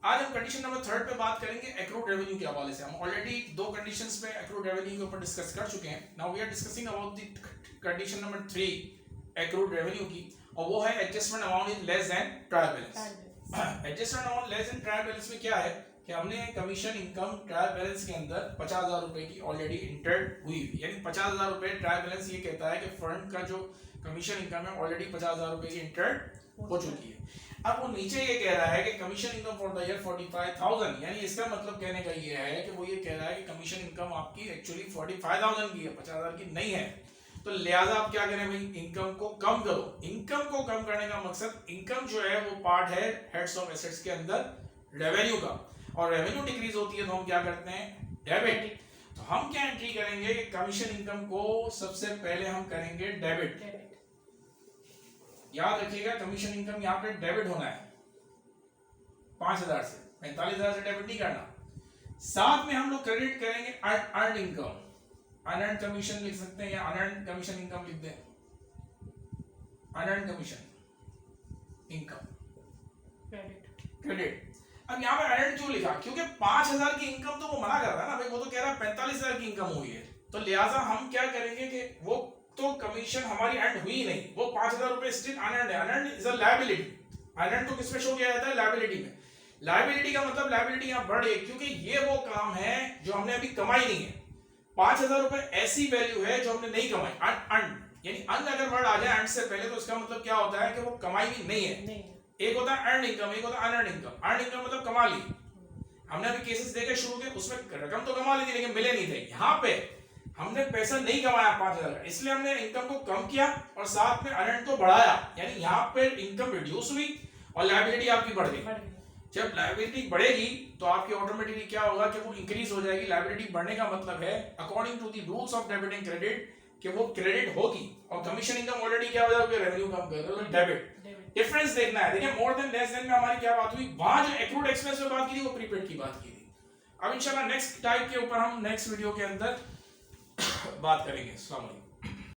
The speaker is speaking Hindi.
आज हम कंडीशन नंबर 3 पे बात करेंगे एक्रूड रेवेन्यू के हवाले से। हम ऑलरेडी दो कंडीशंस पे एक्रूड रेवेन्यू के ऊपर डिस्कस कर चुके हैं। Now we are discussing about the condition number 3 accrued revenue की, और वो है adjustment amount is less than trial balance. Adjustment amount less than trial balance में क्या है कि हमने कमीशन इनकम ट्रायल बैलेंस के अंदर 50,000 रुपए की ऑलरेडी इंटर्ड हुई, यानी 50,000 रुपए ट्रायल बैलेंस ये कहता है कि फर्म का जो कमीशन इनकम है ऑलरेडी 50,000 रुपए की इंटर्ड हो चुकी है। अब वो नीचे ये कह रहा है कि commission income for the year 45,000, यानी इसका मतलब कहने का ये है कि वो ये कह रहा है कि कमीशन इनकम आपकी एक्चुअली 45,000 की है, 50,000 की नहीं है। तो लिहाजा आप क्या करें भाई, इनकम को कम करो। इनकम को कम करने का मकसद, इनकम जो है वो पार्ट है हेड्स ऑफ एसेट्स के अंदर रेवेन्यू का, और रेवेन्यू डिक्रीज होती है तो हम क्या करते हैं, डेबिट। तो हम क्या एंट्री करेंगे कि कमीशन इनकम को सबसे पहले हम करेंगे डेबिट। याद रखिएगा कमीशन इनकम यहाँ पे डेबिट होना है 5,000 से, 45,000 से डेबिट नहीं करना। साथ में हम लोग क्रेडिट करेंगे अर्न इनकम, अनअर्न कमीशन लिख सकते हैं या अनअर्न कमीशन इनकम लिख दें, अनअर्न कमीशन इनकम क्रेडिट। अब यहाँ पे अनअर्न क्यों लिखा, क्योंकि 5,000 की इनकम तो वो मना कर रहा है ना भाई, वो तो कह रहा है 45,000 की इनकम हुई है। तो लिहाजा हम क्या करेंगे कि वो तो कमीशन हमारी अर्न हुई नहीं, वो 5,000 रुपए स्टिल अनअर्न है। Unearned is a liability. Unearned तो किसमें शो किया जाता है, लायबिलिटी में। लायबिलिटी का मतलब लायबिलिटी यहाँ बढ़ गई क्योंकि ये वो काम है जो हमने अभी कमाई नहीं है। 5,000 रुपए ऐसी वैल्यू है जो हमने नहीं कमाई, अर्न, यानी अर्न अगर वर्ड आ जाए अर्न से पहले तो इसका मतलब क्या होता है कि वो कमाई भी नहीं है। एक होता है अर्न इनकम, एक होता है अनअर्न इनकम। अर्न इनकम मतलब कमा ली, हमने अभी केसेस देखे शुरू के, उसमें रकम तो कमा ली थी लेकिन मिले नहीं थे। यहाँ पे हमने पैसा नहीं कमाया 5,000 का, इसलिए हमने इनकम को कम किया और साथ में अनअर्न को बढ़ाया, यानी यहाँ पे इनकम रिड्यूस हुई और लायबिलिटी आपकी बढ़ गई। जब लायबिलिटी बढ़ेगी तो आपकी ऑटोमेटिकली क्या होगा कि वो इंक्रीज हो जाएगी। लायबिलिटी बढ़ने का मतलब है according to the rules of debit and credit कि वो क्रेडिट होगी, और कमीशन इनकम ऑलरेडी क्या हो जाएगी, रेवेन्यू कम कर रहे हो, डेबिट। डिफरेंस देखना है। देखिए मोर देन लेस देन में हमारी क्या बात हुई, वहां जो एक्रूड एक्सपेंस में बात की थी वो प्रीपेड की बात की थी। अब इंशाल्लाह नेक्स्ट टाइप के ऊपर हम नेक्स्ट वीडियो के अंदर बात करेंगे। अस्सलाम वालेकुम।